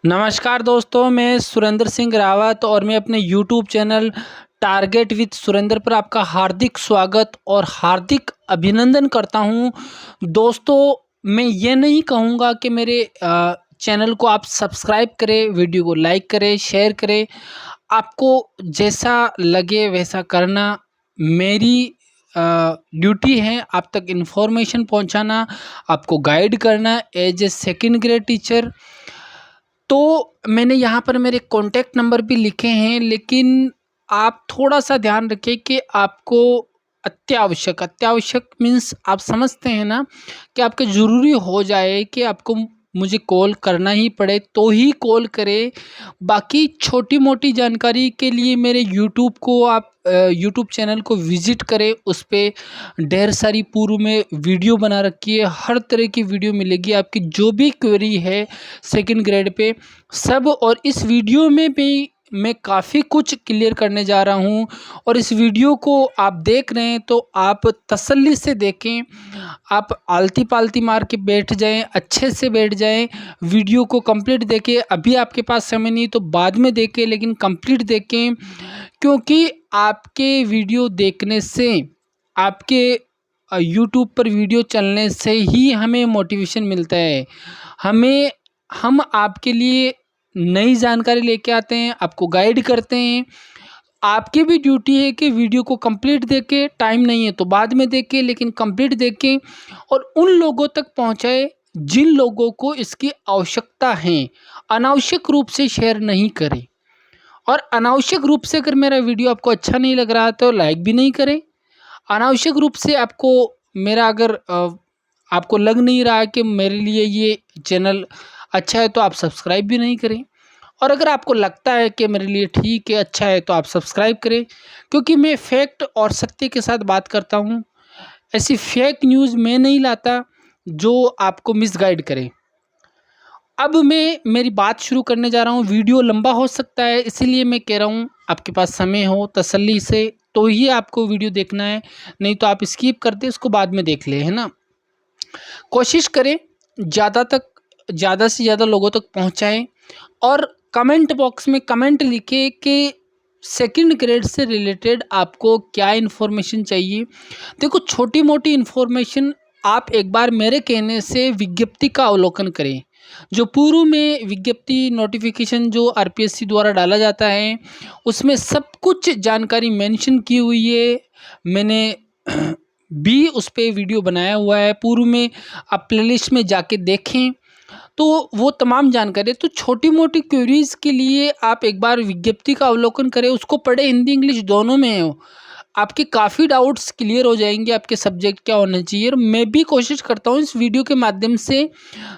नमस्कार दोस्तों, मैं सुरेंद्र सिंह रावत और मैं अपने YouTube channel target with Surendra पर आपका हार्दिक स्वागत और हार्दिक अभिनंदन करता हूं। दोस्तों, मैं ये नहीं कहूँगा कि मेरे चैनल को आप सब्सक्राइब करें, वीडियो को लाइक करें, शेयर करें। आपको जैसा लगे वैसा करना मेरी ड्यूटी है। आप तक इन्फॉर्मेशन पहुंचाना, आपको गाइड करना as a second grade teacher. तो मैंने यहाँ पर मेरे कॉन्टैक्ट नंबर भी लिखे हैं, लेकिन आप थोड़ा सा ध्यान रखें कि आपको अत्यावश्यक मीन्स आप समझते हैं ना कि आपके ज़रूरी हो जाए कि आपको मुझे कॉल करना ही पड़े तो ही कॉल करें। बाकी छोटी मोटी जानकारी के लिए मेरे यूट्यूब को आप यूट्यूब चैनल को विज़िट करें। उस पे ढेर सारी पूर्व में वीडियो बना रखी है, हर तरह की वीडियो मिलेगी। आपकी जो भी क्वेरी है सेकंड ग्रेड पे सब, और इस वीडियो में भी मैं काफ़ी कुछ क्लियर करने जा रहा हूँ। और इस वीडियो को आप देख रहे हैं तो आप तसल्ली से देखें, आप आलती पालती मार के बैठ जाएं, अच्छे से बैठ जाएं, वीडियो को कंप्लीट देखें। अभी आपके पास समय नहीं तो बाद में देखें, लेकिन कंप्लीट देखें, क्योंकि आपके वीडियो देखने से, आपके यूट्यूब पर वीडियो चलने से ही हमें मोटिवेशन मिलता है। हम आपके लिए नई जानकारी लेके आते हैं, आपको गाइड करते हैं। आपकी भी ड्यूटी है कि वीडियो को कंप्लीट देखें, टाइम नहीं है तो बाद में देखें, लेकिन कंप्लीट देखें और उन लोगों तक पहुंचाए जिन लोगों को इसकी आवश्यकता है। अनावश्यक रूप से शेयर नहीं करें, और अनावश्यक रूप से अगर मेरा वीडियो आपको अच्छा नहीं लग रहा तो लाइक भी नहीं करें। अनावश्यक रूप से आपको मेरा अगर आपको लग नहीं रहा है कि मेरे लिए ये चैनल अच्छा है तो आप सब्सक्राइब भी नहीं करें। और अगर आपको लगता है कि मेरे लिए ठीक है, अच्छा है, तो आप सब्सक्राइब करें, क्योंकि मैं फैक्ट और सत्य के साथ बात करता हूँ। ऐसी फेक न्यूज़ मैं नहीं लाता जो आपको मिसगाइड करे। अब मैं मेरी बात शुरू करने जा रहा हूँ। वीडियो लंबा हो सकता है, इसीलिए मैं कह रहा हूँ आपके पास समय हो तसल्ली से तो ही आपको वीडियो देखना है, नहीं तो आप स्किप करते इसको बाद में देख ले, है ना। कोशिश करें ज़्यादा से ज़्यादा लोगों तक पहुँचाएं, और कमेंट बॉक्स में कमेंट लिखें कि सेकंड ग्रेड से रिलेटेड आपको क्या इन्फॉर्मेशन चाहिए। देखो, छोटी मोटी इन्फॉर्मेशन आप एक बार मेरे कहने से विज्ञप्ति का अवलोकन करें। जो पूर्व में विज्ञप्ति नोटिफिकेशन जो आरपीएससी द्वारा डाला जाता है, उसमें सब कुछ जानकारी मेंशन की हुई है। मैंने भी उस पे वीडियो बनाया हुआ है, पूर्व में आप प्लेलिस्ट में जाके देखें तो वो तमाम जानकारी। तो छोटी मोटी क्वेरीज के लिए आप एक बार विज्ञप्ति का अवलोकन करें, उसको पढ़े, हिंदी इंग्लिश दोनों में हो। आपके काफ़ी डाउट्स क्लियर हो जाएंगे, आपके सब्जेक्ट क्या होना चाहिए। और मैं भी कोशिश करता हूँ इस वीडियो के माध्यम से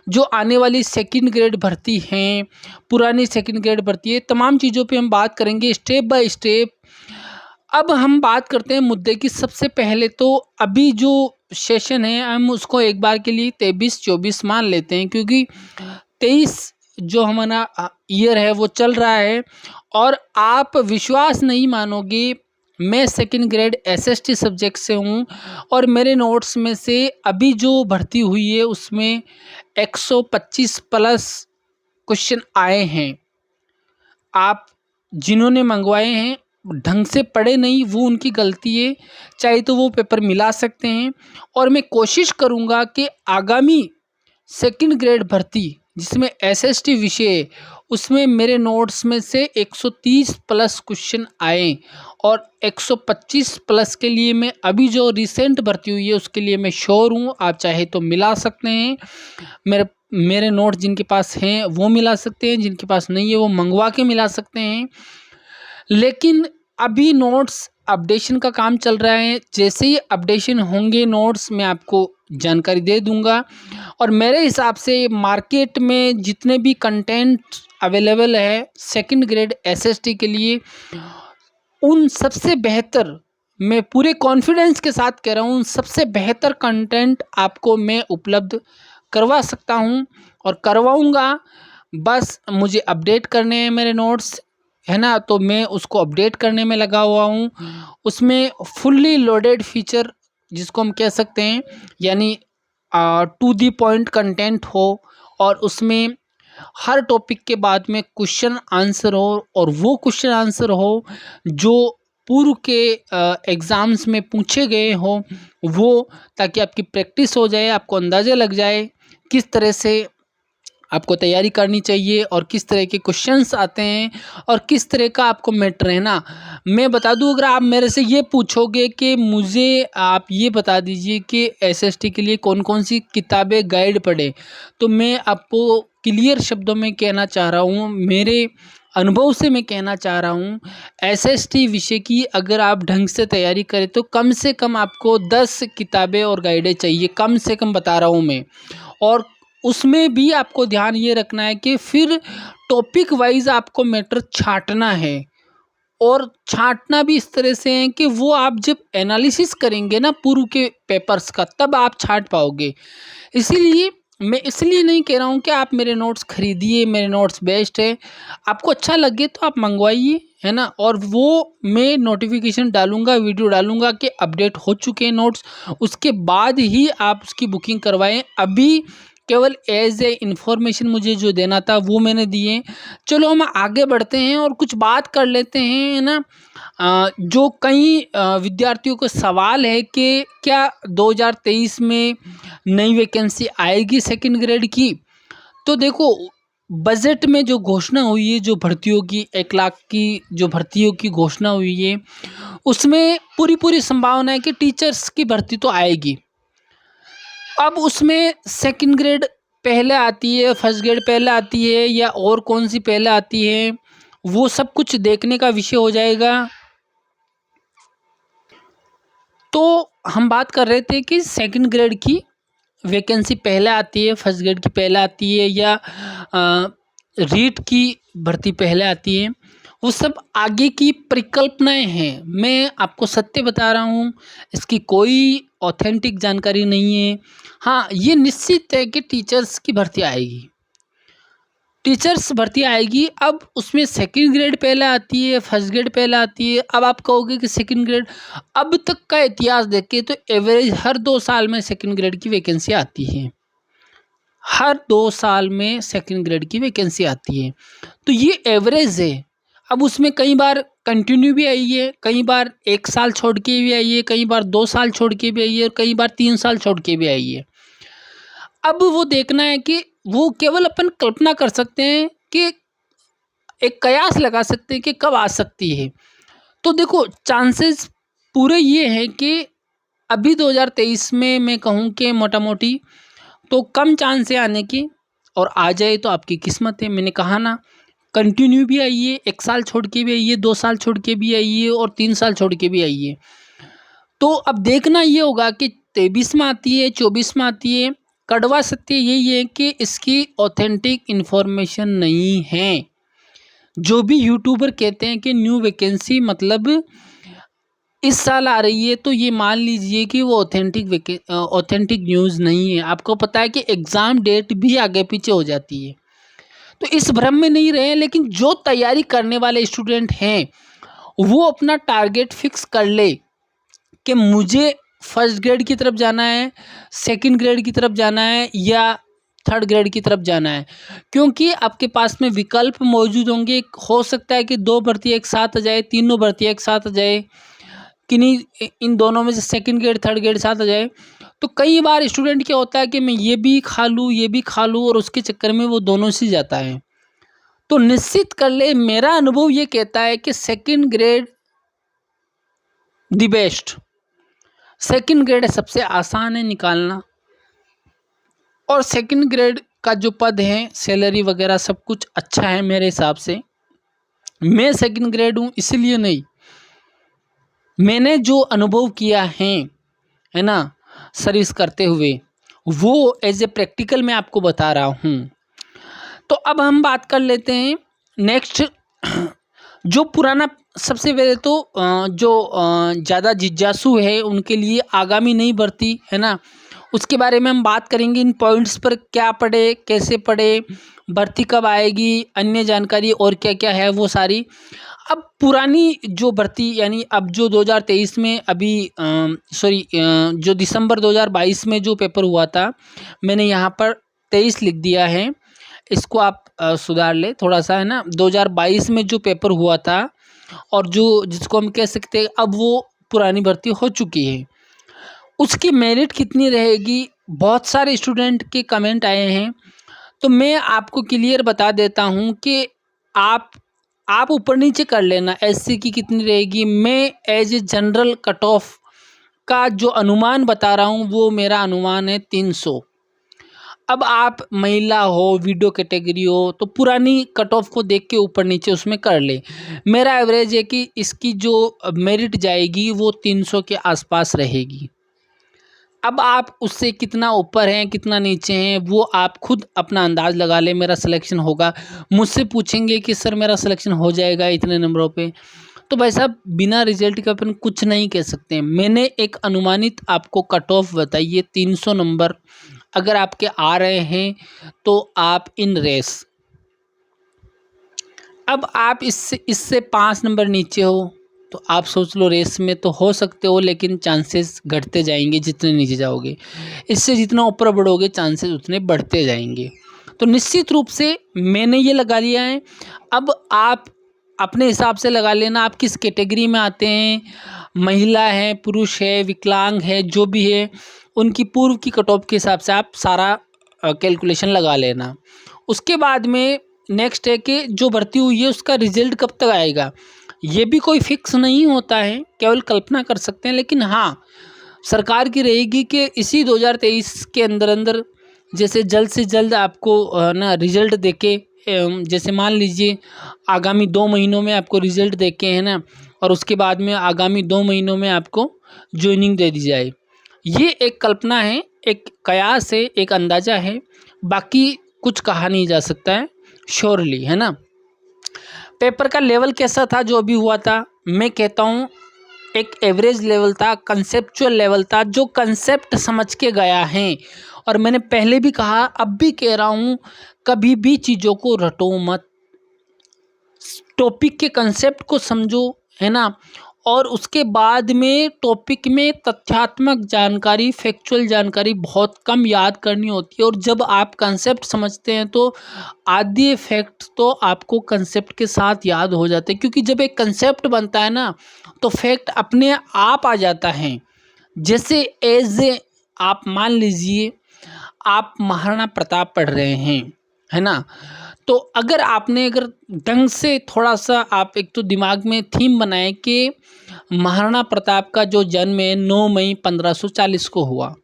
जो आने वाली सेकंड ग्रेड भर्ती हैं, पुरानी सेकंड ग्रेड भर्ती है, तमाम चीज़ों पे हम बात करेंगे स्टेप बाय स्टेप। अब हम बात करते हैं मुद्दे की। सबसे पहले तो अभी जो सेशन है हम उसको एक बार के लिए 23-24 मान लेते हैं, क्योंकि 23 जो हमारा ईयर है वो चल रहा है। और आप विश्वास नहीं मानोगे, मैं सेकंड ग्रेड एसएसटी सब्जेक्ट से हूँ, और मेरे नोट्स में से अभी जो भर्ती हुई है उसमें 125 प्लस क्वेश्चन आए हैं। आप जिन्होंने मंगवाए हैं ढंग से पढ़े नहीं, वो उनकी गलती है, चाहे तो वो पेपर मिला सकते हैं। और मैं कोशिश करूँगा कि आगामी सेकंड ग्रेड भर्ती जिसमें एसएसटी विषय है उसमें मेरे नोट्स में से 130 प्लस क्वेश्चन आए, और 125 प्लस के लिए मैं अभी जो रिसेंट भर्ती हुई है उसके लिए मैं श्योर हूँ। आप चाहे तो मिला सकते हैं, मेरे नोट जिनके पास हैं वो मिला सकते हैं, जिनके पास नहीं है वो मंगवा के मिला सकते हैं। लेकिन अभी नोट्स अपडेशन का काम चल रहा है, जैसे ही अपडेशन होंगे नोट्स मैं आपको जानकारी दे दूंगा। और मेरे हिसाब से मार्केट में जितने भी कंटेंट अवेलेबल है सेकंड ग्रेड एसएसटी के लिए, उन सबसे बेहतर, मैं पूरे कॉन्फिडेंस के साथ कह रहा हूँ, सबसे बेहतर कंटेंट आपको मैं उपलब्ध करवा सकता हूँ और करवाऊँगा। बस मुझे अपडेट करने हैं मेरे नोट्स, है ना, तो मैं उसको अपडेट करने में लगा हुआ हूँ। उसमें फुल्ली लोडेड फीचर जिसको हम कह सकते हैं, यानी टू दी पॉइंट कंटेंट हो, और उसमें हर टॉपिक के बाद में क्वेश्चन आंसर हो, और वो क्वेश्चन आंसर हो जो पूर्व के एग्ज़ाम्स में पूछे गए हों वो, ताकि आपकी प्रैक्टिस हो जाए, आपको अंदाज़ा लग जाए किस तरह से आपको तैयारी करनी चाहिए और किस तरह के क्वेश्चंस आते हैं और किस तरह का आपको मैटर है ना। मैं बता दूं, अगर आप मेरे से ये पूछोगे कि मुझे आप ये बता दीजिए कि एसएसटी के लिए कौन कौन सी किताबें गाइड पढ़े, तो मैं आपको क्लियर शब्दों में कहना चाह रहा हूँ, मेरे अनुभव से मैं कहना चाह रहा हूँ, एसएसटी विषय की अगर आप ढंग से तैयारी करें तो कम से कम आपको 10 किताबें और गाइडें चाहिए, कम से कम बता रहा हूँ मैं। और उसमें भी आपको ध्यान ये रखना है कि फिर टॉपिक वाइज आपको मैटर छांटना है, और छांटना भी इस तरह से है कि वो आप जब एनालिसिस करेंगे ना पूर्व के पेपर्स का, तब आप छांट पाओगे। इसीलिए मैं इसलिए नहीं कह रहा हूँ कि आप मेरे नोट्स खरीदिए, मेरे नोट्स बेस्ट है, आपको अच्छा लगे तो आप मंगवाइए, है ना। और वो मैं नोटिफिकेशन डालूंगा, वीडियो डालूंगा कि अपडेट हो चुके हैं नोट्स, उसके बाद ही आप उसकी बुकिंग करवाएं। अभी केवल एज ए इन्फॉर्मेशन मुझे जो देना था वो मैंने दिए। चलो हम आगे बढ़ते हैं और कुछ बात कर लेते हैं, है ना। जो कई विद्यार्थियों को सवाल है कि क्या 2023 में नई वैकेंसी आएगी सेकंड ग्रेड की। तो देखो, बजट में जो घोषणा हुई है, जो भर्तियों की 1 लाख की जो भर्तियों की घोषणा हुई है, उसमें पूरी संभावना है कि टीचर्स की भर्ती तो आएगी। अब उसमें सेकंड ग्रेड पहले आती है, फर्स्ट ग्रेड पहले आती है, या और कौन सी पहले आती है, वो सब कुछ देखने का विषय हो जाएगा। तो हम बात कर रहे थे कि सेकंड ग्रेड की वैकेंसी पहले आती है, फर्स्ट ग्रेड की पहले आती है, या रीट की भर्ती पहले आती है, वो सब आगे की परिकल्पनाएं हैं। मैं आपको सत्य बता रहा हूँ, इसकी कोई ऑथेंटिक जानकारी नहीं है। हाँ, ये निश्चित है कि टीचर्स की भर्ती आएगी, टीचर्स भर्ती आएगी। अब उसमें सेकंड ग्रेड पहले आती है, फर्स्ट ग्रेड पहले आती है। अब आप कहोगे कि सेकंड ग्रेड, अब तक का इतिहास देखें तो एवरेज हर 2 साल में सेकंड ग्रेड की वैकेंसी आती है, हर 2 साल में सेकंड ग्रेड की वैकेंसी आती है। तो ये एवरेज है। अब उसमें कई बार कंटिन्यू भी आई है, कई बार 1 साल छोड़ के भी आई है, कई बार 2 साल छोड़ के भी आई है, और कई बार 3 साल छोड़ के भी आई है। अब वो देखना है कि वो केवल अपन कल्पना कर सकते हैं कि एक कयास लगा सकते हैं कि कब आ सकती है। तो देखो, चांसेस पूरे ये हैं कि अभी 2023 में मैं कहूँ कि मोटा मोटी तो कम चांस है आने की, और आ जाए तो आपकी किस्मत है। मैंने कहा ना, कंटिन्यू भी आई है, 1 साल छोड़ के भी आई है, 2 साल छोड़ के भी आई है, और 3 साल छोड़ के भी आई है। तो अब देखना ये होगा कि 23 में आती है, 24 में आती है। कड़वा सत्य यही है कि इसकी ऑथेंटिक इन्फॉर्मेशन नहीं है। जो भी यूट्यूबर कहते हैं कि न्यू वैकेंसी मतलब इस साल आ रही है, तो ये मान लीजिए कि वो ऑथेंटिक न्यूज़ नहीं है। आपको पता है कि एग्ज़ाम डेट भी आगे पीछे हो जाती है, तो इस भ्रम में नहीं रहे। लेकिन जो तैयारी करने वाले स्टूडेंट हैं, वो अपना टारगेट फिक्स कर ले कि मुझे फर्स्ट ग्रेड की तरफ जाना है, सेकंड ग्रेड की तरफ जाना है, या थर्ड ग्रेड की तरफ जाना है। क्योंकि आपके पास में विकल्प मौजूद होंगे। हो सकता है कि 2 भर्ती एक साथ आ जाए, तीनों भर्ती एक साथ आ जाए, किन्हीं इन दोनों में से सेकंड ग्रेड थर्ड ग्रेड साथ आ जाए। तो कई बार स्टूडेंट क्या होता है कि मैं ये भी खा लूँ, ये भी खा लूँ, और उसके चक्कर में वो दोनों से जाता है। तो निश्चित कर ले, मेरा अनुभव ये कहता है कि second grade the best. Second grade सबसे आसान है निकालना, और सेकंड ग्रेड का जो पद है, सैलरी वगैरह सब कुछ अच्छा है मेरे हिसाब से। मैं सेकंड ग्रेड हूँ इसलिए नहीं, मैंने जो अनुभव किया है ना, सर्विस करते हुए, वो एज ए प्रैक्टिकल मैं आपको बता रहा हूँ। तो अब हम बात कर लेते हैं नेक्स्ट। जो पुराना, सबसे पहले तो जो ज़्यादा जिज्ञासु है उनके लिए आगामी नई भर्ती, है ना, उसके बारे में हम बात करेंगे। इन पॉइंट्स पर क्या पढ़े, कैसे पढ़े, भर्ती कब आएगी, अन्य जानकारी और क्या क्या है वो सारी। अब पुरानी जो भर्ती, यानी अब जो 2023 में अभी जो दिसंबर 2022 में जो पेपर हुआ था, मैंने यहाँ पर 23 लिख दिया है। इसको आप सुधार ले थोड़ा सा, है ना। 2022 में जो पेपर हुआ था और जो जिसको हम कह सकते हैं अब वो पुरानी भर्ती हो चुकी है, उसकी मेरिट कितनी रहेगी, बहुत सारे स्टूडेंट के कमेंट आए हैं। तो मैं आपको क्लियर बता देता हूँ कि आप ऊपर नीचे कर लेना, एससी की कितनी रहेगी। मैं as a general cut off का जो अनुमान बता रहा हूँ वो मेरा अनुमान है 300। अब आप महिला हो, वीडियो कैटेगरी हो, तो पुरानी कट ऑफ को देख के ऊपर नीचे उसमें कर ले। मेरा एवरेज है कि इसकी जो मेरिट जाएगी वो 300 के आसपास रहेगी। अब आप उससे कितना ऊपर हैं कितना नीचे हैं वो आप खुद अपना अंदाज़ लगा लें। मेरा सिलेक्शन होगा, मुझसे पूछेंगे कि सर मेरा सिलेक्शन हो जाएगा इतने नंबरों पे, तो भाई साहब बिना रिजल्ट के अपन कुछ नहीं कह सकते हैं। मैंने एक अनुमानित आपको कट ऑफ बताई है 300 नंबर अगर आपके आ रहे हैं तो आप इन रेस। अब आप इससे 5 नंबर नीचे हो तो आप सोच लो रेस में तो हो सकते हो, लेकिन चांसेस घटते जाएंगे जितने नीचे जाओगे। इससे जितना ऊपर बढ़ोगे चांसेस उतने बढ़ते जाएंगे। तो निश्चित रूप से मैंने ये लगा लिया है। अब आप अपने हिसाब से लगा लेना आप किस कैटेगरी में आते हैं, महिला है, पुरुष है, विकलांग है, जो भी है उनकी पूर्व की कट ऑफ के हिसाब से आप सारा कैलकुलेशन लगा लेना। उसके बाद में नेक्स्ट है कि जो भर्ती हुई है उसका रिजल्ट कब तक आएगा, ये भी कोई फिक्स नहीं होता है, केवल कल्पना कर सकते हैं। लेकिन हाँ, सरकार की रहेगी कि इसी 2023 के अंदर अंदर जैसे जल्द से जल्द आपको ना रिजल्ट देके, जैसे मान लीजिए आगामी 2 महीनों में आपको रिजल्ट देके, है ना, और उसके बाद में आगामी 2 महीनों में आपको ज्वाइनिंग दे दी जाए। ये एक कल्पना है, एक कयास है, एक अंदाज़ा है, बाकी कुछ कहा नहीं जा सकता है श्योरली, है ना। पेपर का लेवल कैसा था जो अभी हुआ था, मैं कहता हूँ एक एवरेज लेवल था, कंसेप्चुअल लेवल था, जो कंसेप्ट समझ के गया है। और मैंने पहले भी कहा, अब भी कह रहा हूँ, कभी भी चीज़ों को रटो मत, टॉपिक के कंसेप्ट को समझो, है ना। और उसके बाद में टॉपिक में तथ्यात्मक जानकारी, फैक्चुअल जानकारी बहुत कम याद करनी होती है। और जब आप कंसेप्ट समझते हैं तो आधे फैक्ट तो आपको कंसेप्ट के साथ याद हो जाते हैं, क्योंकि जब एक कंसेप्ट बनता है ना तो फैक्ट अपने आप आ जाता है। जैसे एज ए आप मान लीजिए आप महाराणा प्रताप पढ़ रहे हैं, है ना, तो अगर ढंग से थोड़ा सा आप एक तो दिमाग में थीम बनाए कि महाराणा प्रताप का जो जन्म है 9 मई 1540 को हुआ।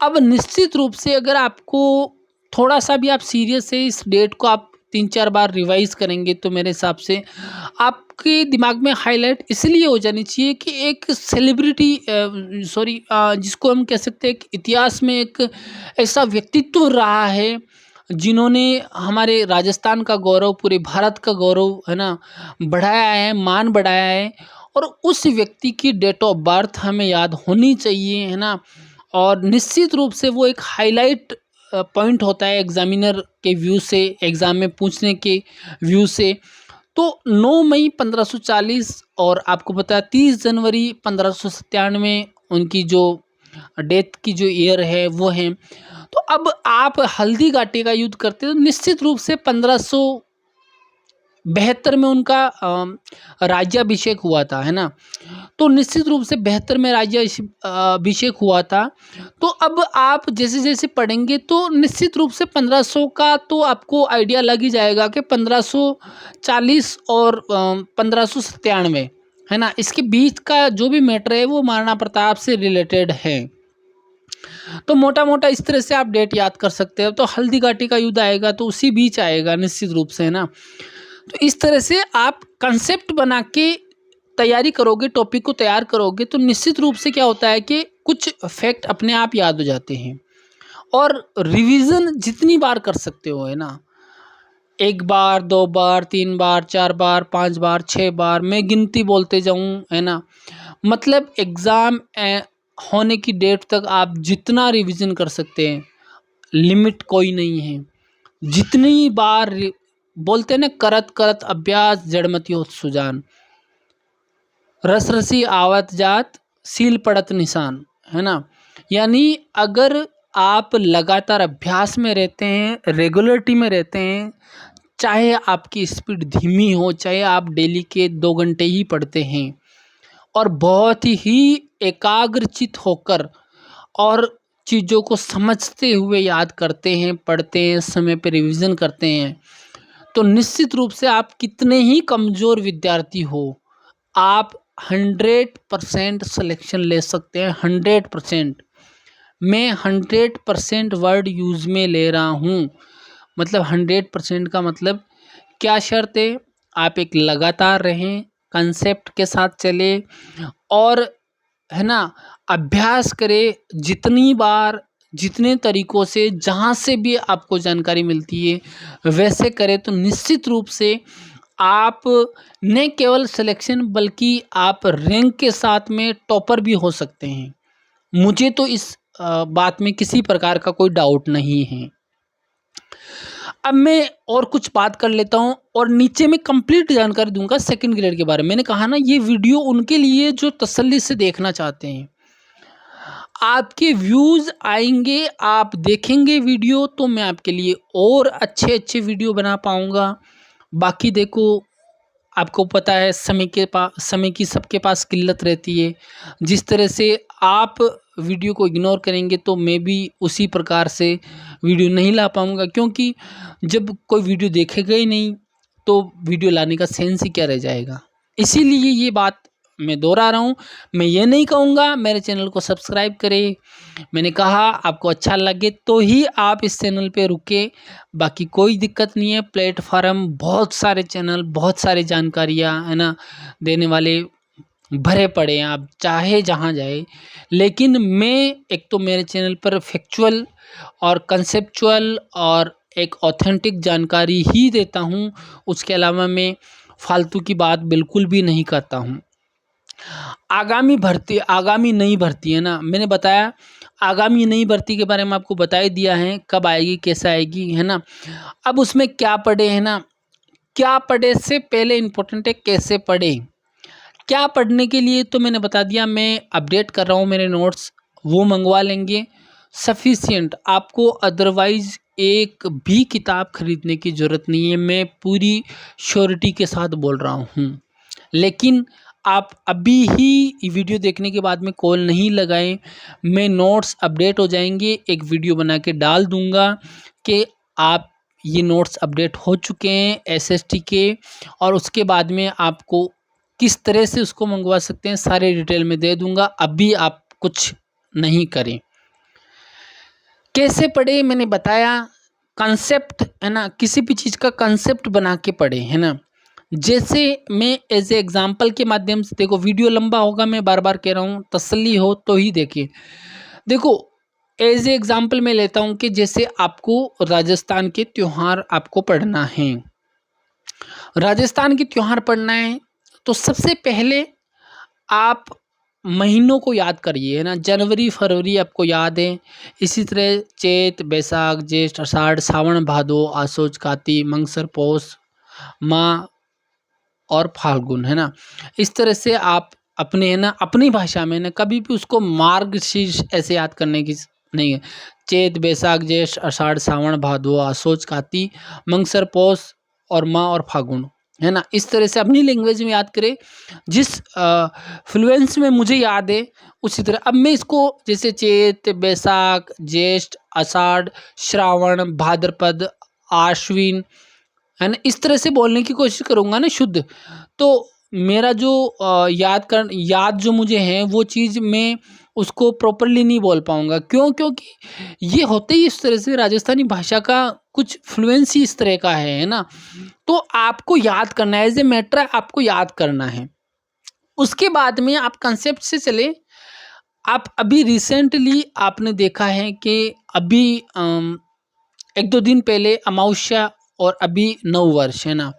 अब निश्चित रूप से अगर आपको थोड़ा सा भी आप सीरियस है, इस डेट को आप 3-4 बार रिवाइज करेंगे तो मेरे हिसाब से आपके दिमाग में हाईलाइट इसलिए हो जानी चाहिए कि एक सेलिब्रिटी, जिसको हम कह सकते हैं कि इतिहास में एक ऐसा व्यक्तित्व रहा है जिन्होंने हमारे राजस्थान का गौरव, पूरे भारत का गौरव, है ना, बढ़ाया है, मान बढ़ाया है। और उस व्यक्ति की डेट ऑफ बर्थ हमें याद होनी चाहिए, है ना। और निश्चित रूप से वो एक हाईलाइट पॉइंट होता है एग्जामिनर के व्यू से, एग्ज़ाम में पूछने के व्यू से। तो 9 मई 1540 और आपको पता है 30 जनवरी 1597 उनकी जो डेथ की जो ईयर है वो है। तो अब आप हल्दी घाटी का युद्ध करते हो, निश्चित रूप से 1572 में उनका राज्याभिषेक हुआ था, है ना। तो निश्चित रूप से 72 में राज्याभिषेक हुआ था। तो अब आप जैसे जैसे पढ़ेंगे तो निश्चित रूप से 1500 का तो आपको आइडिया लग ही जाएगा कि 1540 और 1597, है ना, इसके बीच का जो भी मैटर है वो महाराणा प्रताप से रिलेटेड है। तो मोटा मोटा इस तरह से आप डेट याद कर सकते हो। तो हल्दी घाटी का युद्ध आएगा तो उसी बीच आएगा निश्चित रूप से, है ना। तो इस तरह से आप कंसेप्ट बना के तैयारी करोगे, टॉपिक को तैयार करोगे तो निश्चित रूप से क्या होता है कि कुछ फैक्ट अपने आप याद हो जाते हैं। और रिवीजन जितनी बार कर सकते हो, है ना, 1 बार 2 बार 3 बार 4 बार 5 बार 6 बार, मैं गिनती बोलते जाऊँ, है ना। मतलब एग्ज़ाम होने की डेट तक आप जितना रिवीजन कर सकते हैं, लिमिट कोई नहीं है। जितनी बार बोलते हैं ना, करत करत अभ्यास जड़मति होत सुजान, रस रसी आवत जात सील पड़त निशान, है ना। यानी अगर आप लगातार अभ्यास में रहते हैं, रेगुलरिटी में रहते हैं, चाहे आपकी स्पीड धीमी हो, चाहे आप डेली के 2 घंटे ही पढ़ते हैं और बहुत ही एकाग्रचित होकर और चीज़ों को समझते हुए याद करते हैं, पढ़ते हैं, समय पे रिवीजन करते हैं, तो निश्चित रूप से आप कितने ही कमज़ोर विद्यार्थी हो, आप 100% सिलेक्शन ले सकते हैं। 100%, मैं 100% वर्ड यूज़ में ले रहा हूँ। मतलब 100% का मतलब क्या शर्त है? आप एक लगातार रहें, कंसेप्ट के साथ चले और है ना, अभ्यास करें जितनी बार, जितने तरीक़ों से, जहाँ से भी आपको जानकारी मिलती है वैसे करें, तो निश्चित रूप से आप न केवल सिलेक्शन बल्कि आप रैंक के साथ में टॉपर भी हो सकते हैं। मुझे तो इस बात में किसी प्रकार का कोई डाउट नहीं है। अब मैं और कुछ बात कर लेता हूँ और नीचे मैं कंप्लीट जानकारी दूंगा सेकंड ग्रेड के बारे में। मैंने कहा ना, ये वीडियो उनके लिए जो तसल्ली से देखना चाहते हैं। आपके व्यूज़ आएंगे, आप देखेंगे वीडियो, तो मैं आपके लिए और अच्छे अच्छे वीडियो बना पाऊँगा। बाकी देखो, आपको पता है समय की सबके पास किल्लत रहती है। जिस तरह से आप वीडियो को इग्नोर करेंगे तो मैं भी उसी प्रकार से वीडियो नहीं ला पाऊँगा, क्योंकि जब कोई वीडियो देखेगा ही नहीं तो वीडियो लाने का सेंस ही क्या रह जाएगा। इसीलिए ये बात मैं दोहरा रहा हूँ। मैं ये नहीं कहूँगा मेरे चैनल को सब्सक्राइब करें। मैंने कहा आपको अच्छा लगे तो ही आप इस चैनल पे रुके, बाकी कोई दिक्कत नहीं है। प्लेटफार्म बहुत सारे चैनल, बहुत सारी जानकारियाँ है ना देने वाले भरे पड़े हैं, आप चाहे जहाँ जाए। लेकिन मैं एक तो मेरे चैनल पर फैक्चुअल और कंसेप्चुअल और एक ऑथेंटिक जानकारी ही देता हूँ। उसके अलावा मैं फालतू की बात बिल्कुल भी नहीं करता हूँ। आगामी नई भर्ती है ना, मैंने बताया आगामी नई भर्ती के बारे में आपको बता ही दिया है, कब आएगी, कैसे आएगी, है ना। अब उसमें क्या पढ़े, है ना, क्या पढ़े से पहले इम्पोर्टेंट है कैसे पढ़े। क्या पढ़ने के लिए तो मैंने बता दिया, मैं अपडेट कर रहा हूँ मेरे नोट्स, वो मंगवा लेंगे सफिशिएंट। आपको अदरवाइज़ एक भी किताब खरीदने की ज़रूरत नहीं है, मैं पूरी श्योरिटी के साथ बोल रहा हूँ। लेकिन आप अभी ही वीडियो देखने के बाद में कॉल नहीं लगाएं। मैं नोट्स अपडेट हो जाएंगे, एक वीडियो बना के डाल दूंगा कि आप ये नोट्स अपडेट हो चुके हैं एसएसटी के, और उसके बाद में आपको किस तरह से उसको मंगवा सकते हैं सारे डिटेल में दे दूंगा। अभी आप कुछ नहीं करें। कैसे पढ़े मैंने बताया, कंसेप्ट है ना, किसी भी चीज़ का कंसेप्ट बना के पढ़े, है ना। जैसे मैं एज ए एग्जाम्पल के माध्यम से, देखो वीडियो लंबा होगा, मैं बार बार कह रहा हूँ, तसल्ली हो तो ही देखिए। देखो एज ए एग्जाम्पल मैं लेता हूँ कि जैसे आपको राजस्थान के त्यौहार आपको पढ़ना है, राजस्थान के त्यौहार पढ़ना है, तो सबसे पहले आप महीनों को याद करिए, है ना। जनवरी फरवरी आपको याद है, इसी तरह चैत बैसाख ज्येष्ठ आषाढ़ सावन भादो आसोज काती मंगसर पौष माह और फाल्गुन, है ना। इस तरह से आप अपने, है ना, अपनी भाषा में ना कभी भी उसको मार्गशीर्ष ऐसे याद करने की नहीं है। चैत बैसाख ज्येष्ठ आषाढ़ सावन भादो आसोज काती मंगसर पौष और माह और फागुन, है ना। इस तरह से अपनी लैंग्वेज में याद करें, जिस फ्लुएंस में मुझे याद है उसी तरह। अब मैं इसको जैसे चैत बैसाख ज्येष्ठ आषाढ़ श्रावण भाद्रपद आश्विन, है ना, इस तरह से बोलने की कोशिश करूँगा ना शुद्ध, तो मेरा जो याद जो मुझे है वो चीज़ मैं उसको प्रॉपरली नहीं बोल पाऊँगा। क्यों? क्योंकि ये होते ही इस तरह से, राजस्थानी भाषा का कुछ फ्लुएंसी इस तरह का है ना। तो आपको याद करना है, एज ए मैटर आपको याद करना है। उसके बाद में आप कंसेप्ट से चले। आप अभी रिसेंटली आपने देखा है कि अभी 1-2 दिन पहले अमावस्या और अभी नववर्ष, है ना।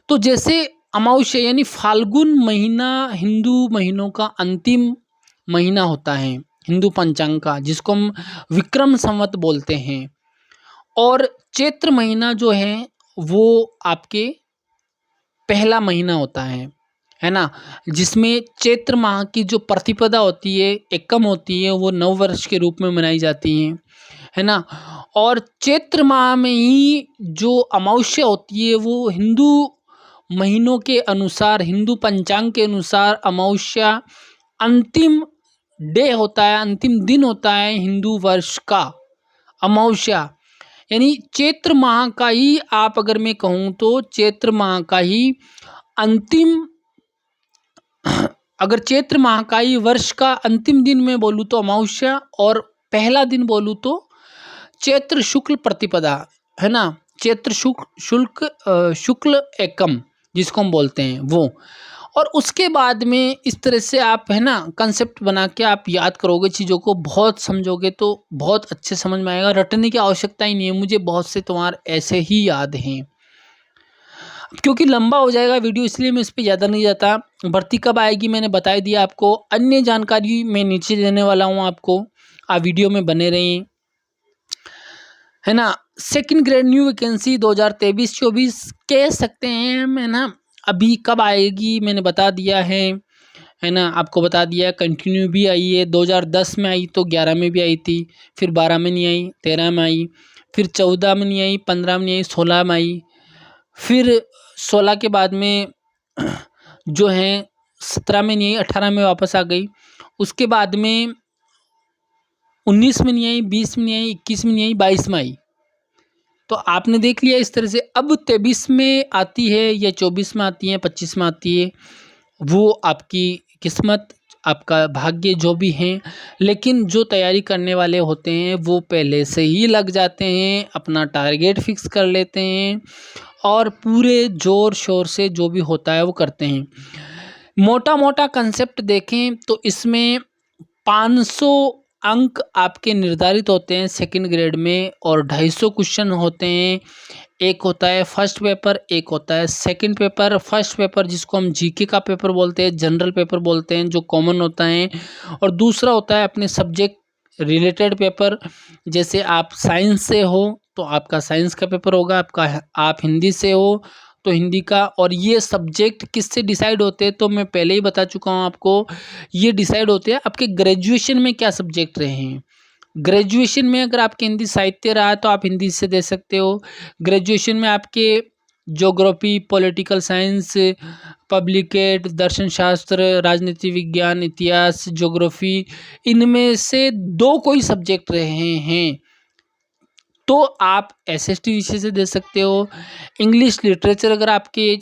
तो जैसे अमावस्या यानी फाल्गुन महीना हिंदू महीनों का अंतिम महीना होता है हिंदू पंचांग का, जिसको हम विक्रम संवत बोलते हैं। और चैत्र महीना जो है वो आपके पहला महीना होता है ना, जिसमें चैत्र माह की जो प्रतिपदा होती है, एकम होती है, वो नववर्ष के रूप में मनाई जाती है। है ना। और चैत्र माह में ही जो अमावस्या होती है वो हिंदू महीनों के अनुसार, हिंदू पंचांग के अनुसार अमावस्या अंतिम डे होता है, अंतिम दिन होता है हिंदू वर्ष का अमावस्या। यानी चैत्र माह का ही, आप अगर मैं कहूँ तो चैत्र माह का ही अंतिम अगर चैत्र माह का ही वर्ष का अंतिम दिन में बोलूँ तो अमावस्या, और पहला दिन बोलूँ तो चैत्र शुक्ल प्रतिपदा, है ना। चैत्र शुक्ल एकम जिसको हम बोलते हैं वो। और उसके बाद में इस तरह से आप, है ना, कंसेप्ट बना के आप याद करोगे चीज़ों को, बहुत समझोगे तो बहुत अच्छे समझ में आएगा। रटने की आवश्यकता ही नहीं है, मुझे बहुत से तुम्हारे ऐसे ही याद हैं। क्योंकि लंबा हो जाएगा वीडियो, इसलिए मैं इस पर ज़्यादा नहीं जाता। भर्ती कब आएगी मैंने बता ही दिया आपको, अन्य जानकारी मैं नीचे देने वाला हूँ आपको, आप वीडियो में बने रहें, है ना। सेकंड ग्रेड न्यू वैकेंसी 2023-24 कह सकते हैं हम, है ना। अभी कब आएगी मैंने बता दिया है ना, आपको बता दिया। कंटिन्यू भी आई है, 2010 में आई तो 11 में भी आई थी, फिर 12 में नहीं आई, 13 में आई, फिर 14 में नहीं आई, 15 में नहीं आई, 16 में आई, फिर 16 के बाद में जो है 17 में नहीं आई, 18 में वापस आ गई। उसके बाद में 19 में नहीं आई, 20 में नहीं आई, 21 में नहीं आई, 22 में आई। तो आपने देख लिया इस तरह से। अब 23 में आती है या 24 में आती है, 25 में आती है, वो आपकी किस्मत, आपका भाग्य जो भी हैं। लेकिन जो तैयारी करने वाले होते हैं वो पहले से ही लग जाते हैं, अपना टारगेट फिक्स कर लेते हैं और पूरे ज़ोर शोर से जो भी होता है वो करते हैं। मोटा मोटा कंसेप्ट देखें तो इसमें 500 अंक आपके निर्धारित होते हैं सेकंड ग्रेड में, और 250 क्वेश्चन होते हैं। एक होता है फर्स्ट पेपर, एक होता है सेकंड पेपर। फर्स्ट पेपर जिसको हम जीके का पेपर बोलते हैं, जनरल पेपर बोलते हैं, जो कॉमन होता है। और दूसरा होता है अपने सब्जेक्ट रिलेटेड पेपर। जैसे आप साइंस से हो तो आपका साइंस का पेपर होगा, आप हिंदी से हो तो हिंदी का। और ये सब्जेक्ट किससे डिसाइड होते हैं तो मैं पहले ही बता चुका हूँ आपको, ये डिसाइड होते हैं आपके ग्रेजुएशन में क्या सब्जेक्ट रहे हैं। ग्रेजुएशन में अगर आपके हिंदी साहित्य रहा है तो आप हिंदी से दे सकते हो। ग्रेजुएशन में आपके ज्योग्राफी, पॉलिटिकल साइंस, पब्लिकेट, दर्शन शास्त्र, राजनीति विज्ञान, इतिहास, ज्योग्राफी, इनमें से दो कोई सब्जेक्ट रहे हैं तो आप एसएसटी विषय से दे सकते हो। इंग्लिश लिटरेचर अगर आपके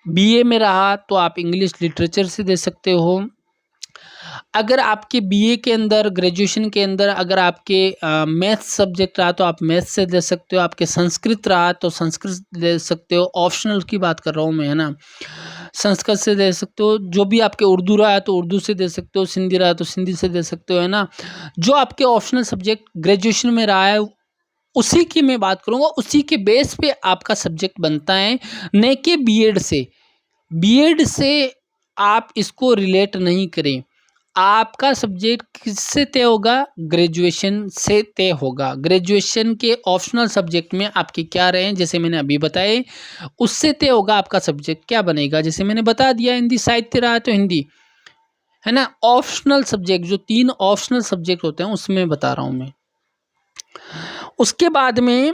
बीए में रहा तो आप इंग्लिश लिटरेचर से दे सकते हो। अगर आपके बीए के अंदर, ग्रेजुएशन के अंदर अगर आपके मैथ्स सब्जेक्ट रहा तो आप मैथ्स से दे सकते हो। आपके संस्कृत रहा तो संस्कृत दे सकते हो, ऑप्शनल की बात कर रहा हूँ मैं, है ना। संस्कृत से दे सकते हो। जो भी आपके उर्दू रहा है तो उर्दू से दे सकते हो, सिंधी रहा तो सिंधी से दे सकते हो, है ना। जो आपके ऑप्शनल सब्जेक्ट ग्रेजुएशन में रहा है उसी की मैं बात करूँगा, उसी के बेस पे आपका सब्जेक्ट बनता है, न कि बीएड से। बीएड से आप इसको रिलेट नहीं करें। आपका सब्जेक्ट किससे तय होगा? ग्रेजुएशन से तय होगा। ग्रेजुएशन के ऑप्शनल सब्जेक्ट में आपके क्या रहे, जैसे मैंने अभी बताए, उससे तय होगा आपका सब्जेक्ट क्या बनेगा। जैसे मैंने बता दिया, हिंदी साहित्य रहा तो हिंदी, है ना। ऑप्शनल सब्जेक्ट, जो 3 ऑप्शनल सब्जेक्ट होते हैं उसमें बता रहा हूँ मैं। उसके बाद में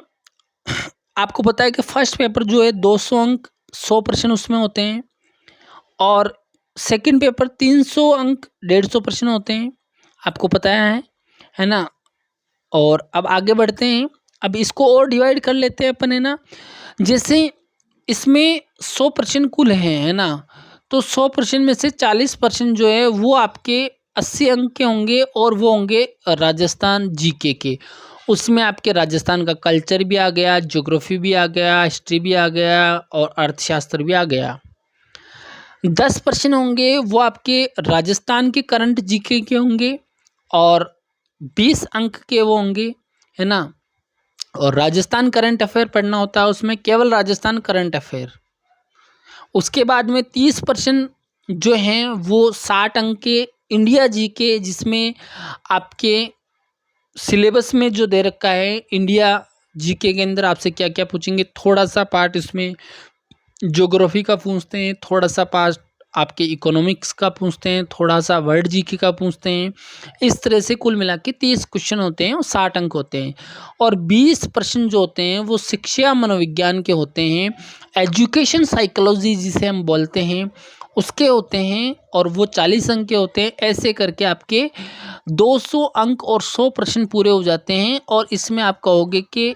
आपको पता है कि फर्स्ट पेपर जो है 200 अंक 100% उसमें होते हैं, और सेकंड पेपर 300 अंक 150% होते हैं, आपको पता है ना। और अब आगे बढ़ते हैं, अब इसको और डिवाइड कर लेते हैं अपन, है ना। जैसे इसमें 100% कुल है ना, तो 100% में से 40% जो है वो आपके 80 अंक के होंगे, और वो होंगे राजस्थान जीके के। उसमें आपके राजस्थान का कल्चर भी आ गया, ज्योग्राफी भी आ गया, हिस्ट्री भी आ गया, और अर्थशास्त्र भी आ गया। 10% होंगे वो आपके राजस्थान के करंट जीके के होंगे, और 20 अंक के वो होंगे, है ना। और राजस्थान करंट अफेयर पढ़ना होता है, उसमें केवल राजस्थान करंट अफेयर। उसके बाद में 30% जो हैं वो 60 अंक के इंडिया जीके, जिसमें आपके सिलेबस में जो दे रखा है इंडिया जीके के अंदर आपसे क्या क्या पूछेंगे। थोड़ा सा पार्ट इसमें ज्योग्राफी का पूछते हैं, थोड़ा सा पार्ट आपके इकोनॉमिक्स का पूछते हैं, थोड़ा सा वर्ल्ड जीके का पूछते हैं। इस तरह से कुल मिला के 30 क्वेश्चन होते हैं और 60 अंक होते हैं। और 20 प्रश्न जो होते हैं वो शिक्षा मनोविज्ञान के होते हैं, एजुकेशन साइकोलॉजी जिसे हम बोलते हैं उसके होते हैं, और वो 40 अंक के होते हैं। ऐसे करके आपके 200 अंक और 100 प्रश्न पूरे हो जाते हैं। और इसमें आप कहोगे कि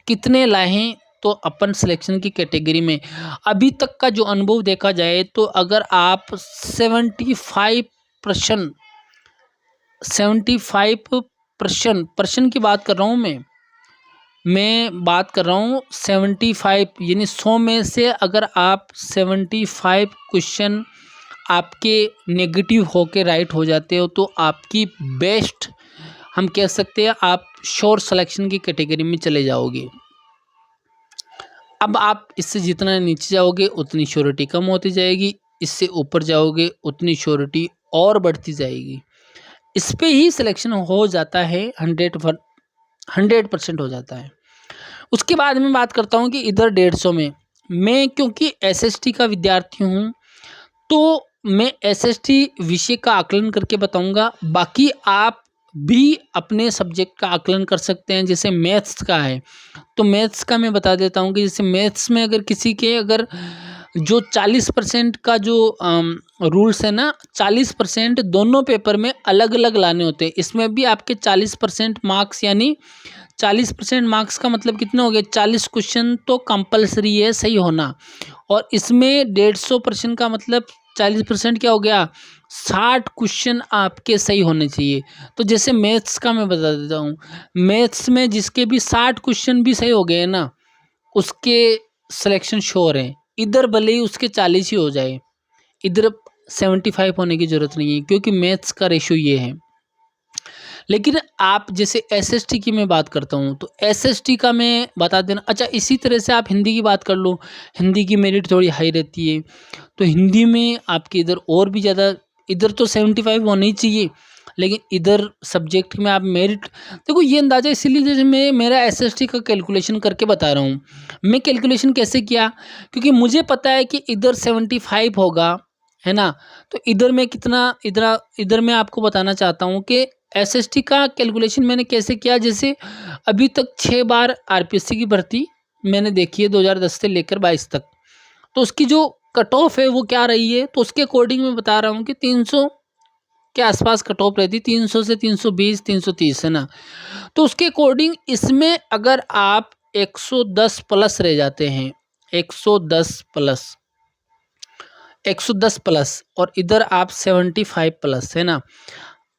कितने लाए हैं, तो अपन सिलेक्शन की कैटेगरी में अभी तक का जो अनुभव देखा जाए तो अगर आप 75 प्रश्न की बात कर रहा हूँ, मैं बात कर रहा हूँ 75, यानी 100 में से अगर आप 75 क्वेश्चन आपके नेगेटिव होके राइट हो जाते हो तो आपकी बेस्ट, हम कह सकते हैं आप श्योर सिलेक्शन की कैटेगरी में चले जाओगे। अब आप इससे जितना नीचे जाओगे उतनी श्योरिटी कम होती जाएगी, इससे ऊपर जाओगे उतनी श्योरिटी और बढ़ती जाएगी। इस पे ही सिलेक्शन हो जाता है, 100% हो जाता है। उसके बाद मैं बात करता हूँ कि इधर 150 में मैं, क्योंकि एसएसटी का विद्यार्थी हूँ तो मैं एसएसटी विषय का आकलन करके बताऊँगा। बाकी आप भी अपने सब्जेक्ट का आकलन कर सकते हैं। जैसे मैथ्स का है तो मैथ्स का मैं बता देता हूँ कि जैसे मैथ्स में अगर किसी के अगर जो 40% का जो रूल्स है ना, 40% दोनों पेपर में अलग अलग लाने होते हैं। इसमें भी आपके 40% मार्क्स, यानी 40% मार्क्स का मतलब कितना हो गया, 40 क्वेश्चन तो कंपलसरी है सही होना। और इसमें 150 प्रश्न का मतलब 40% क्या हो गया, 60 क्वेश्चन आपके सही होने चाहिए। तो जैसे मैथ्स का मैं बता देता हूँ, मैथ्स में जिसके भी 60 क्वेश्चन भी सही हो गए ना, उसके सिलेक्शन श्योर है। इधर भले ही उसके 40 ही हो जाए, इधर 75 होने की ज़रूरत नहीं है, क्योंकि मैथ्स का रेशियो ये है। लेकिन आप जैसे एसएसटी की मैं बात करता हूँ तो एसएसटी का मैं बता देना। अच्छा, इसी तरह से आप हिंदी की बात कर लो, हिंदी की मेरिट थोड़ी हाई रहती है, तो हिंदी में आपके इधर और भी ज़्यादा, इधर तो 75 होना ही चाहिए, लेकिन इधर सब्जेक्ट में आप मेरिट देखो। ये अंदाज़ा इसीलिए जैसे मैं मेरा एसएसटी का कैलकुलेशन करके बता रहा हूँ। मैं कैलकुलेशन कैसे किया, क्योंकि मुझे पता है कि इधर 75 होगा, है ना। तो इधर मैं कितना, इधर मैं आपको बताना चाहता हूँ कि एसएसटी का कैलकुलेशन मैंने कैसे किया। जैसे अभी तक 6 बार आरपीएससी की भर्ती मैंने देखी है 2010 से लेकर 22 तक, तो उसकी जो कट ऑफ है वो क्या रही है, तो उसके अकॉर्डिंग मैं बता रहा हूँ कि 300 के आसपास कट ऑफ रहती, 300 से 320 330, है ना। तो उसके अकॉर्डिंग इसमें अगर आप 110 प्लस रह जाते हैं, 110 प्लस, 110 प्लस, और इधर आप 75 प्लस, है ना।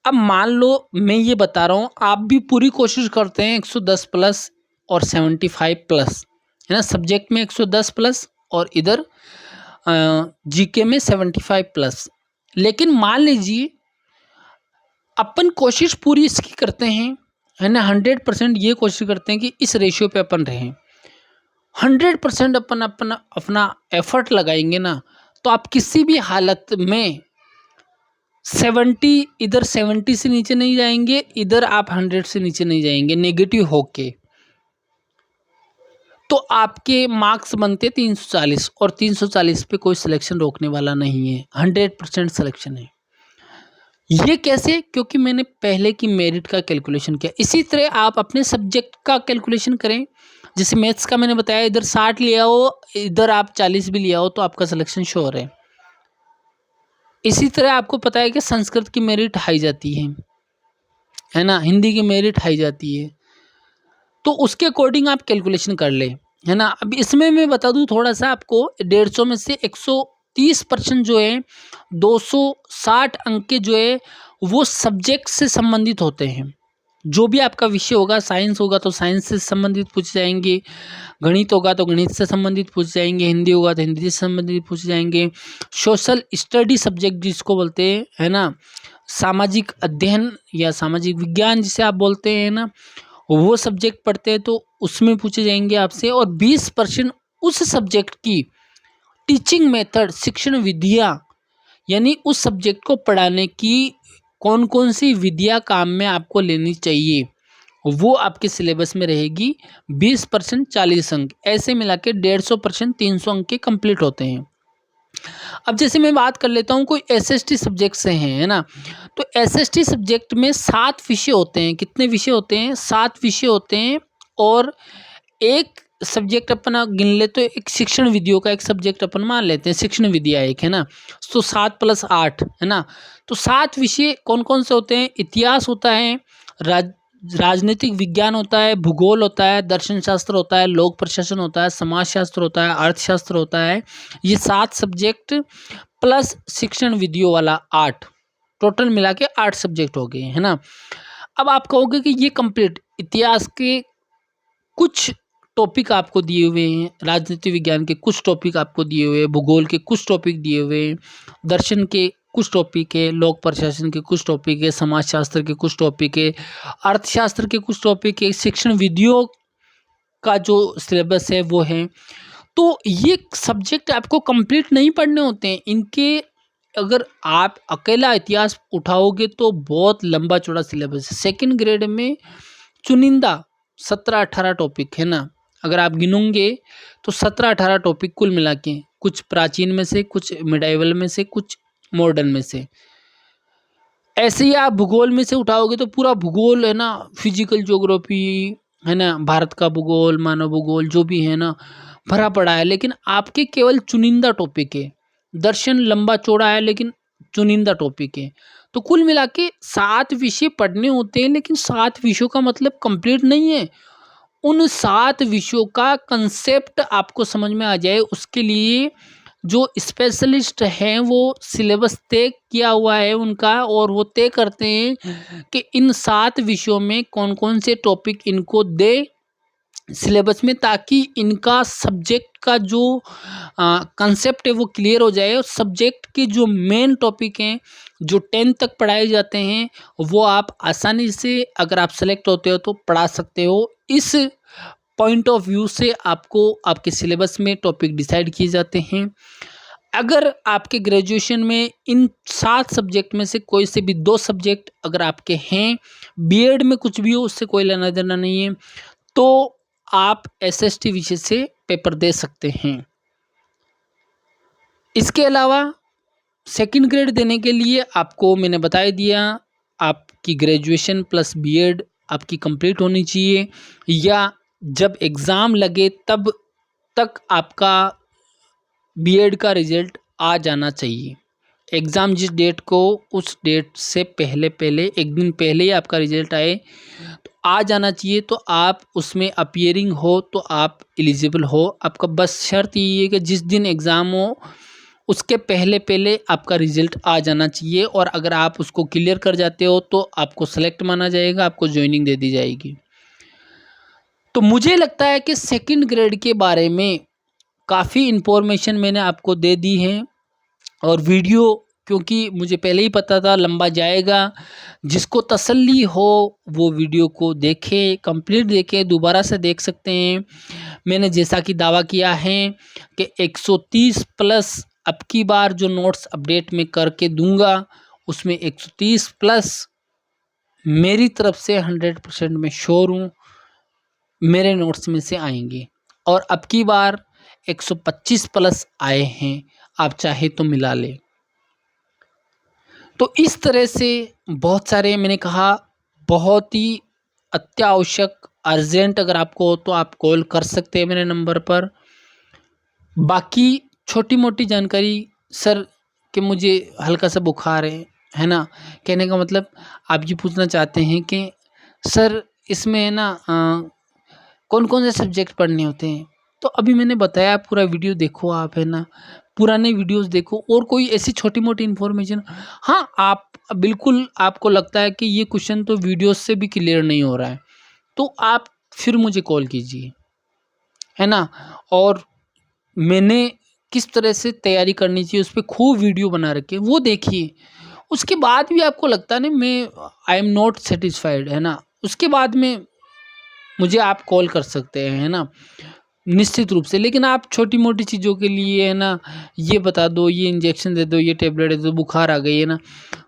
अब मान लो मैं ये बता रहा हूँ, आप भी पूरी कोशिश करते हैं 110 प्लस और 75 प्लस, है ना। सब्जेक्ट में 110 प्लस और इधर जीके में 75 प्लस। लेकिन मान लीजिए अपन कोशिश पूरी इसकी करते हैं, है ना, 100% ये कोशिश करते हैं कि इस रेशियो पे अपन रहें, 100% अपन अपना एफर्ट लगाएंगे ना, तो आप किसी भी हालत में 70, इधर 70 से नीचे नहीं जाएंगे, इधर आप 100 से नीचे नहीं जाएंगे नेगेटिव होके। तो आपके मार्क्स बनते 340, और 340 पे कोई सिलेक्शन रोकने वाला नहीं है, 100% सिलेक्शन है। ये कैसे, क्योंकि मैंने पहले की मेरिट का कैलकुलेशन किया। इसी तरह आप अपने सब्जेक्ट का कैलकुलेशन करें। जैसे मैथ्स का मैंने बताया, इधर 60 लिया हो, इधर आप 40 भी लिया हो, तो आपका सिलेक्शन श्योर है। इसी तरह आपको पता है कि संस्कृत की मेरिट हाई जाती है ना, हिंदी की मेरिट हाई जाती है, तो उसके अकॉर्डिंग आप कैलकुलेशन कर ले, है ना। अब इसमें मैं बता दूं थोड़ा सा आपको, 150 में से 130% जो है, 260 अंक के जो है वो सब्जेक्ट से संबंधित होते हैं। जो भी आपका विषय होगा, साइंस होगा तो साइंस से संबंधित पूछ जाएंगे, गणित होगा तो गणित से संबंधित पूछ जाएंगे, हिंदी होगा तो हिंदी से संबंधित पूछ जाएंगे, सोशल स्टडी सब्जेक्ट जिसको बोलते हैं, है ना, सामाजिक अध्ययन या सामाजिक विज्ञान जिसे आप बोलते हैं ना, वो सब्जेक्ट पढ़ते हैं तो उसमें पूछे जाएंगे आपसे। और 20% उस सब्जेक्ट की टीचिंग मेथड, शिक्षण विधियाँ, यानी उस सब्जेक्ट को पढ़ाने की कौन कौन सी विधियाँ काम में आपको लेनी चाहिए, वो आपके सिलेबस में रहेगी। 20% 40 अंक, ऐसे मिला के 150% 300 अंक के कंप्लीट होते हैं। अब जैसे मैं बात कर लेता हूँ कोई एसएसटी सब्जेक्ट से हैं, है ना? तो एसएसटी सब्जेक्ट में 7 विषय होते हैं। कितने विषय होते हैं? 7 विषय होते हैं। और एक सब्जेक्ट अपना गिन ले तो एक शिक्षण विधियों का एक सब्जेक्ट अपन मान लेते हैं, शिक्षण विधियाँ एक, है ना? तो 7 + 8, है ना? तो 7 विषय कौन-कौन से होते हैं? इतिहास होता है, राज राजनीतिक विज्ञान होता है, भूगोल होता है, दर्शन शास्त्र होता है, लोक प्रशासन होता है, समाजशास्त्र होता है, अर्थशास्त्र होता है। ये 7 सब्जेक्ट प्लस शिक्षण विधियों वाला 8, टोटल मिला के 8 सब्जेक्ट हो गए, है ना? अब आप कहोगे कि ये कंप्लीट इतिहास के कुछ टॉपिक आपको दिए हुए हैं, राजनीति विज्ञान के कुछ टॉपिक आपको दिए हुए हैं, भूगोल के कुछ टॉपिक दिए हुए हैं, दर्शन के कुछ टॉपिक है, लोक प्रशासन के कुछ टॉपिक है, समाजशास्त्र के कुछ टॉपिक है, अर्थशास्त्र के कुछ टॉपिक है, शिक्षण विधियों का जो सिलेबस है वो है। तो ये सब्जेक्ट आपको कंप्लीट नहीं पढ़ने होते हैं। इनके अगर आप अकेला इतिहास उठाओगे तो बहुत लंबा चौड़ा सिलेबस है। सेकंड ग्रेड में चुनिंदा 17-18 टॉपिक है ना, अगर आप गिनोगे तो 17-18 टॉपिक कुल मिला के, कुछ प्राचीन में से, कुछ मिडाइवल में से, कुछ मॉडर्न में से। ऐसे ही आप भूगोल में से उठाओगे तो पूरा भूगोल है ना, फिजिकल ज्योग्राफी है ना, भारत का भूगोल, मानव भूगोल जो भी है ना, भरा पड़ा है। लेकिन आपके केवल चुनिंदा टॉपिक है। दर्शन लंबा चौड़ा है लेकिन चुनिंदा टॉपिक है। तो कुल मिला के 7 विषय पढ़ने होते हैं, लेकिन 7 विषयों का मतलब कंप्लीट नहीं है। उन 7 विषयों का कंसेप्ट आपको समझ में आ जाए, उसके लिए जो स्पेशलिस्ट हैं वो सिलेबस तय किया हुआ है उनका, और वो तय करते हैं कि इन 7 विषयों में कौन-कौन से टॉपिक इनको दें सिलेबस में, ताकि इनका सब्जेक्ट का जो कंसेप्ट है वो क्लियर हो जाए, और सब्जेक्ट के जो मेन टॉपिक हैं जो 10th तक पढ़ाए जाते हैं वो आप आसानी से, अगर आप सेलेक्ट होते हो तो पढ़ा सकते हो। इस पॉइंट ऑफ व्यू से आपको आपके सिलेबस में टॉपिक डिसाइड किए जाते हैं। अगर आपके ग्रेजुएशन में इन 7 सब्जेक्ट में से कोई से भी 2 सब्जेक्ट अगर आपके हैं, बीएड में कुछ भी हो उससे कोई लेना देना नहीं है, तो आप एसएसटी विषय से पेपर दे सकते हैं। इसके अलावा सेकंड ग्रेड देने के लिए आपको मैंने बता ही दिया, आपकी ग्रेजुएशन प्लस बीएड आपकी कंप्लीट होनी चाहिए, या जब एग्ज़ाम लगे तब तक आपका बीएड का रिज़ल्ट आ जाना चाहिए। एग्ज़ाम जिस डेट को, उस डेट से पहले एक दिन पहले ही आपका रिज़ल्ट आए तो आ जाना चाहिए, तो आप उसमें अपीयरिंग हो तो आप एलिजिबल हो। आपका बस शर्त यही है कि जिस दिन एग्ज़ाम हो उसके पहले आपका रिज़ल्ट आ जाना चाहिए, और अगर आप उसको क्लियर कर जाते हो तो आपको सेलेक्ट माना जाएगा, आपको जॉइनिंग दे दी जाएगी। तो मुझे लगता है कि सेकंड ग्रेड के बारे में काफ़ी इन्फॉर्मेशन मैंने आपको दे दी है, और वीडियो क्योंकि मुझे पहले ही पता था लंबा जाएगा, जिसको तसल्ली हो वो वीडियो को देखे, कंप्लीट देखे, दोबारा से देख सकते हैं। मैंने जैसा कि दावा किया है कि 130 प्लस अब की बार जो नोट्स अपडेट में करके दूंगा, उसमें 130 प्लस मेरी तरफ से 100% मैं श्योर हूँ मेरे नोट्स में से आएंगे, और अब की बार 125 प्लस आए हैं, आप चाहे तो मिला लें। तो इस तरह से बहुत सारे, मैंने कहा बहुत ही अत्यावश्यक अर्जेंट अगर आपको हो तो आप कॉल कर सकते हैं मेरे नंबर पर। बाकी छोटी मोटी जानकारी, सर कि मुझे हल्का सा बुखार है ना, कहने का मतलब आप ये पूछना चाहते हैं कि सर इसमें है ना कौन कौन से सब्जेक्ट पढ़ने होते हैं। तो अभी मैंने बताया, पूरा वीडियो देखो आप, है ना, पुराने वीडियोस देखो, और कोई ऐसी छोटी मोटी इन्फॉर्मेशन, हाँ आप बिल्कुल, आपको लगता है कि ये क्वेश्चन तो वीडियोस से भी क्लियर नहीं हो रहा है, तो आप फिर मुझे कॉल कीजिए, है ना। और मैंने किस तरह से तैयारी करनी चाहिए उस पर खूब वीडियो बना रखे, वो देखिए। उसके बाद भी आपको लगता है ना मैं आई एम नॉट सेटिस्फाइड, है ना, उसके बाद में मुझे आप कॉल कर सकते हैं, है ना, निश्चित रूप से। लेकिन आप छोटी मोटी चीज़ों के लिए, है ना, ये बता दो, ये इंजेक्शन दे दो, ये टेबलेट दे दो, बुखार आ गई है ना,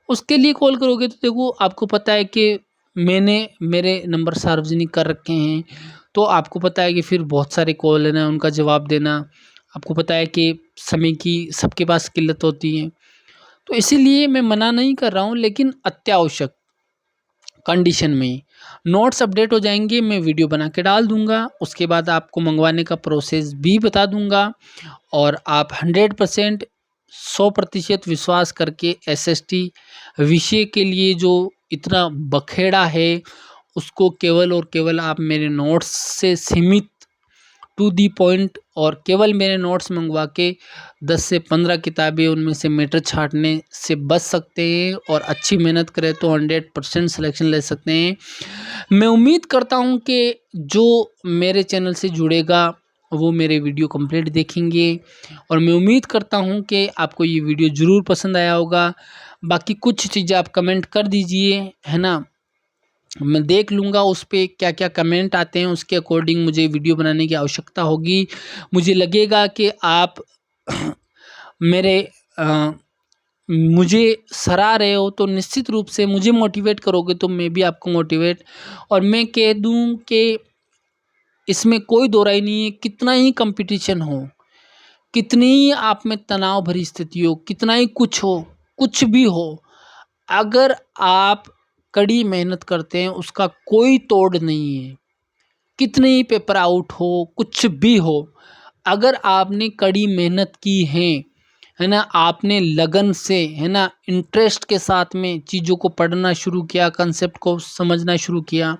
उसके लिए कॉल करोगे तो देखो आपको पता है कि मैंने मेरे नंबर सार्वजनिक कर रखे हैं, तो आपको पता है कि फिर बहुत सारे कॉल है ना उनका जवाब देना, आपको पता है कि समय की सबके पास किल्लत होती है। तो इसीलिए मैं मना नहीं कर रहा हूँ, लेकिन अत्यावश्यक कंडीशन में ही। नोट्स अपडेट हो जाएंगे, मैं वीडियो बना के डाल दूंगा, उसके बाद आपको मंगवाने का प्रोसेस भी बता दूंगा और आप 100% 100% विश्वास करके एसएसटी विषय के लिए जो इतना बखेड़ा है उसको केवल और केवल आप मेरे नोट्स से सीमित टू दी पॉइंट और केवल मेरे नोट्स मंगवा के 10 से 15 किताबें उनमें से मीटर छाटने से बच सकते हैं और अच्छी मेहनत करें तो 100% सिलेक्शन ले सकते हैं। मैं उम्मीद करता हूं कि जो मेरे चैनल से जुड़ेगा वो मेरे वीडियो कंप्लीट देखेंगे और मैं उम्मीद करता हूं कि आपको ये वीडियो ज़रूर पसंद आया होगा। बाकी कुछ चीज़ें आप कमेंट कर दीजिए, है ना, मैं देख लूँगा उस पे क्या क्या कमेंट आते हैं, उसके अकॉर्डिंग मुझे वीडियो बनाने की आवश्यकता होगी। मुझे लगेगा कि आप मेरे मुझे सराह रहे हो तो निश्चित रूप से मुझे मोटिवेट करोगे तो मैं भी आपको मोटिवेट, और मैं कह दूं कि इसमें कोई दो राय नहीं है, कितना ही कंपटीशन हो, कितनी ही आप में तनाव भरी स्थिति हो, कितना ही कुछ हो, कुछ भी हो, अगर आप कड़ी मेहनत करते हैं उसका कोई तोड़ नहीं है। कितने ही पेपर आउट हो, कुछ भी हो, अगर आपने कड़ी मेहनत की है ना, आपने लगन से, है ना, इंटरेस्ट के साथ में चीज़ों को पढ़ना शुरू किया, कंसेप्ट को समझना शुरू किया,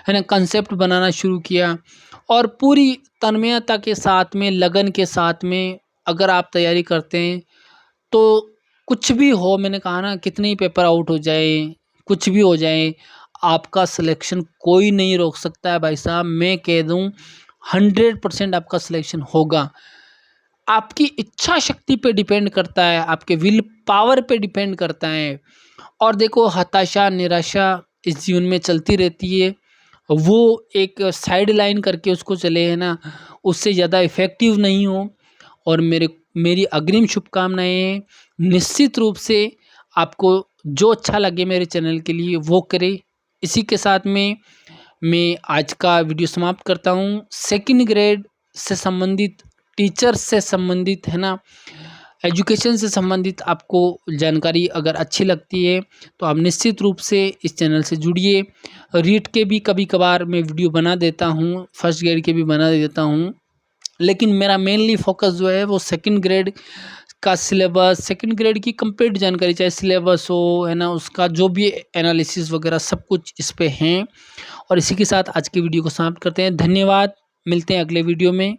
है ना, कंसेप्ट बनाना शुरू किया और पूरी तन्मयता के साथ में, लगन के साथ में अगर आप तैयारी करते हैं तो कुछ भी हो, मैंने कहा ना, कितने ही पेपर आउट हो जाए, कुछ भी हो जाए, आपका सिलेक्शन कोई नहीं रोक सकता है भाई साहब। मैं कह दूं 100% आपका सिलेक्शन होगा। आपकी इच्छा शक्ति पे डिपेंड करता है, आपके विल पावर पे डिपेंड करता है। और देखो, हताशा निराशा इस जीवन में चलती रहती है, वो एक साइड लाइन करके उसको चले, है ना, उससे ज़्यादा इफ़ेक्टिव नहीं हो। और मेरी अग्रिम शुभकामनाएं हैं, निश्चित रूप से आपको जो अच्छा लगे मेरे चैनल के लिए वो करें। इसी के साथ में मैं आज का वीडियो समाप्त करता हूँ। सेकंड ग्रेड से संबंधित, टीचर से संबंधित, है ना, एजुकेशन से संबंधित आपको जानकारी अगर अच्छी लगती है तो आप निश्चित रूप से इस चैनल से जुड़िए। रीट के भी कभी कभार मैं वीडियो बना देता हूँ, फर्स्ट ग्रेड के भी बना देता हूँ, लेकिन मेरा मेनली फोकस जो है वो सेकंड ग्रेड का सिलेबस, सेकंड ग्रेड की कंप्लीट जानकारी, चाहे सिलेबस हो, है ना, उसका जो भी एनालिसिस वगैरह सब कुछ इस पे हैं। और इसी के साथ आज की वीडियो को समाप्त करते हैं। धन्यवाद, मिलते हैं अगले वीडियो में।